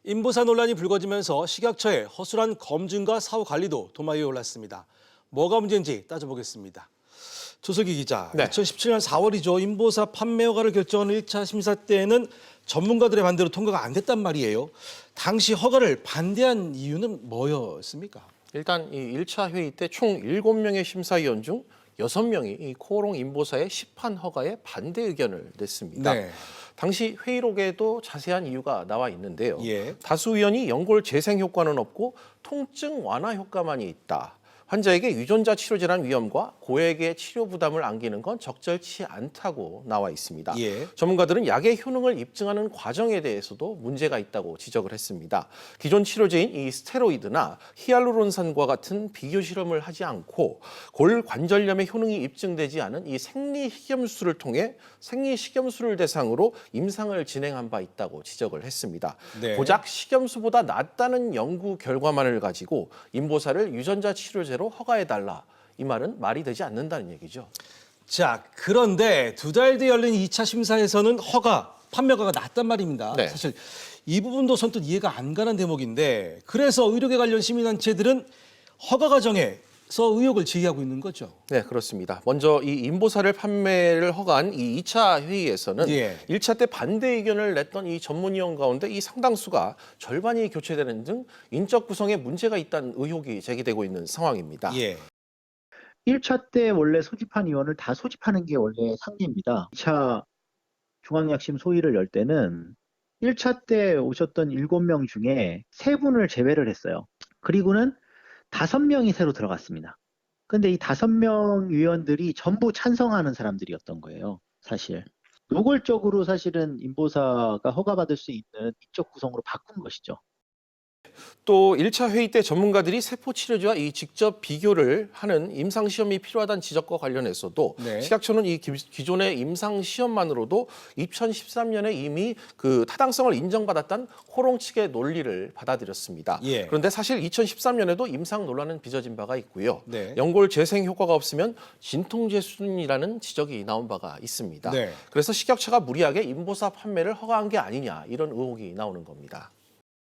인보사 논란이 불거지면서 식약처의 허술한 검증과 사후 관리도 도마 위에 올랐습니다. 뭐가 문제인지 따져보겠습니다. 조석희 기자, 네. 2017년 4월이죠. 인보사 판매 허가를 결정하는 1차 심사 때에는 전문가들의 반대로 통과가 안 됐단 말이에요. 당시 허가를 반대한 이유는 뭐였습니까? 일단 이 1차 회의 때 총 7명의 심사위원 중 6명이 이 코오롱 인보사의 시판 허가에 반대 의견을 냈습니다. 네. 당시 회의록에도 자세한 이유가 나와 있는데요. 예. 다수 의원이 연골 재생 효과는 없고 통증 완화 효과만이 있다. 환자에게 유전자 치료 질환 위험과 고액의 치료 부담을 안기는 건 적절치 않다고 나와 있습니다. 예. 전문가들은 약의 효능을 입증하는 과정에 대해서도 문제가 있다고 지적을 했습니다. 기존 치료제인 이 스테로이드나 히알루론산과 같은 비교 실험을 하지 않고 골관절염의 효능이 입증되지 않은 이 생리식염수를 통해 생리식염수를 대상으로 임상을 진행한 바 있다고 지적을 했습니다. 네. 고작 식염수보다 낫다는 연구 결과만을 가지고 인보사를 유전자 치료제로 허가해달라. 이 말은 말이 되지 않는다는 얘기죠. 자, 그런데 2달 뒤에 열린 2차 심사에서는 판매 허가가 났단 말입니다. 네. 사실 이 부분도 선뜻 이해가 안 가는 대목인데 그래서 의료계 관련 시민단체들은 허가 과정에서 의혹을 제기하고 있는 거죠. 네, 그렇습니다. 먼저 이 인보사를 판매를 허가한 이 2차 회의에서는 예. 1차 때 반대 의견을 냈던 이 전문위원 가운데 이 상당수가 절반이 교체되는 등 인적 구성에 문제가 있다는 의혹이 제기되고 있는 상황입니다. 예. 1차 때 원래 소집한 의원을 다 소집하는 게 원래 상례입니다. 2차 중앙약심 소위를 열 때는 1차 때 오셨던 7명 중에 3분을 제외를 했어요. 그리고는 5명이 새로 들어갔습니다. 근데 이 5명 위원들이 전부 찬성하는 사람들이었던 거예요, 사실. 노골적으로 사실은 인보사가 허가받을 수 있는 인적 구성으로 바꾼 것이죠. 또 1차 회의 때 전문가들이 세포 치료제와 이 직접 비교를 하는 임상 시험이 필요하다는 지적과 관련해서도 네. 식약처는 이 기존의 임상 시험만으로도 2013년에 이미 그 타당성을 인정받았던 코롱 측의 논리를 받아들였습니다. 예. 그런데 사실 2013년에도 임상 논란은 빚어진 바가 있고요. 네. 연골 재생 효과가 없으면 진통제 수준이라는 지적이 나온 바가 있습니다. 네. 그래서 식약처가 무리하게 인보사 판매를 허가한 게 아니냐 이런 의혹이 나오는 겁니다.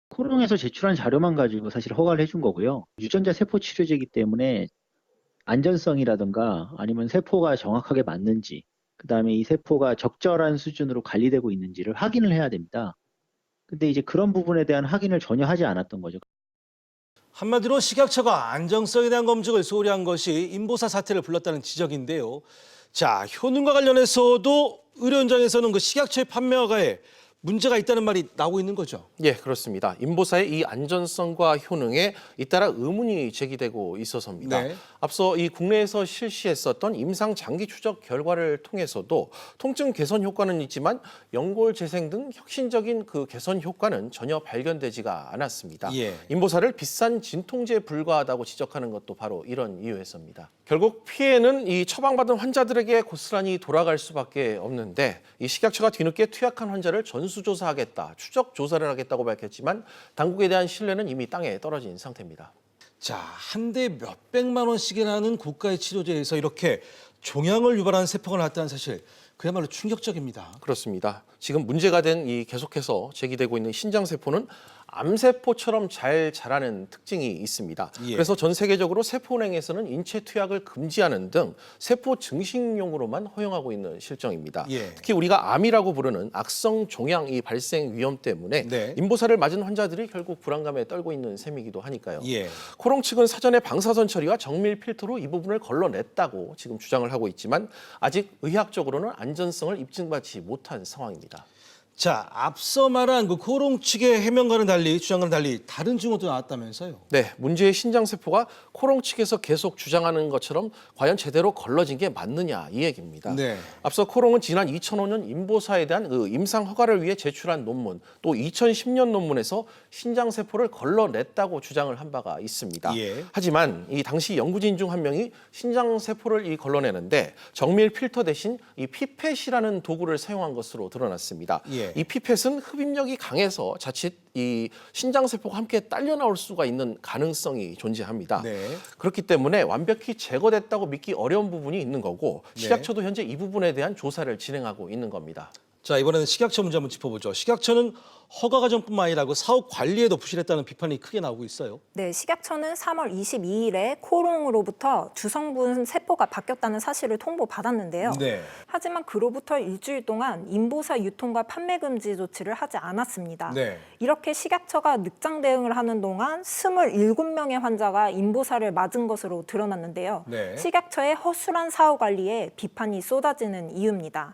코롱에서 제출한 자료만 가지고 사실 허가를 해준 거고요. 유전자 세포 치료제이기 때문에 안전성이라든가 아니면 세포가 정확하게 맞는지, 그다음에 이 세포가 적절한 수준으로 관리되고 있는지를 확인을 해야 됩니다. 근데 이제 그런 부분에 대한 확인을 전혀 하지 않았던 거죠. 한마디로 식약처가 안정성에 대한 검증을 소홀히 한 것이 인보사 사태를 불렀다는 지적인데요. 자, 효능과 관련해서도 의료 현장에서는 그 식약처의 판매 허가에 문제가 있다는 말이 나오고 있는 거죠. 예, 그렇습니다. 인보사의 이 안전성과 효능에 잇따라 의문이 제기되고 있어서입니다. 네. 앞서 이 국내에서 실시했었던 임상 장기 추적 결과를 통해서도 통증 개선 효과는 있지만 연골 재생 등 혁신적인 그 개선 효과는 전혀 발견되지가 않았습니다. 예. 인보사를 비싼 진통제에 불과하다고 지적하는 것도 바로 이런 이유에서입니다. 결국 피해는 이 처방받은 환자들에게 고스란히 돌아갈 수밖에 없는데 이 식약처가 뒤늦게 투약한 환자를 전수조사하겠다, 추적 조사를 하겠다고 밝혔지만 당국에 대한 신뢰는 이미 땅에 떨어진 상태입니다. 자, 한 대 몇백만 원씩이라는 고가의 치료제에서 이렇게 종양을 유발하는 세포가 나왔다는 사실 그야말로 충격적입니다. 그렇습니다. 지금 문제가 된 이 계속해서 제기되고 있는 신장세포는 암세포처럼 잘 자라는 특징이 있습니다. 예. 그래서 전 세계적으로 세포은행에서는 인체 투약을 금지하는 등 세포 증식용으로만 허용하고 있는 실정입니다. 예. 특히 우리가 암이라고 부르는 악성 종양 이 발생 위험 때문에 네. 인보사를 맞은 환자들이 결국 불안감에 떨고 있는 셈이기도 하니까요. 예. 코롱 측은 사전에 방사선 처리와 정밀 필터로 이 부분을 걸러냈다고 지금 주장을 하고 있지만 아직 의학적으로는 안전성을 입증받지 못한 상황입니다. 자, 앞서 말한 그 코롱 측의 해명과는 달리 주장과는 달리 다른 증언도 나왔다면서요. 네, 문제의 신장세포가 코롱 측에서 계속 주장하는 것처럼 과연 제대로 걸러진 게 맞느냐 이 얘기입니다. 네. 앞서 코롱은 지난 2005년 인보사에 대한 그 임상 허가를 위해 제출한 논문, 또 2010년 논문에서 신장세포를 걸러냈다고 주장을 한 바가 있습니다. 예. 하지만 이 당시 연구진 중 한 명이 신장세포를 걸러내는데 정밀 필터 대신 이 피펫이라는 도구를 사용한 것으로 드러났습니다. 예. 이 피펫은 흡입력이 강해서 자칫 이 신장세포가 함께 딸려 나올 수가 있는 가능성이 존재합니다. 네. 그렇기 때문에 완벽히 제거됐다고 믿기 어려운 부분이 있는 거고 식약처도 현재 이 부분에 대한 조사를 진행하고 있는 겁니다. 자, 이번에는 식약처 문제 한번 짚어보죠. 식약처는 허가 과정뿐만 아니라 그 사업 관리에도 부실했다는 비판이 크게 나오고 있어요. 네, 식약처는 3월 22일에 코롱으로부터 주성분 세포가 바뀌었다는 사실을 통보받았는데요. 네. 하지만 그로부터 일주일 동안 인보사 유통과 판매 금지 조치를 하지 않았습니다. 네. 이렇게 식약처가 늑장 대응을 하는 동안 27명의 환자가 인보사를 맞은 것으로 드러났는데요. 네. 식약처의 허술한 사후 관리에 비판이 쏟아지는 이유입니다.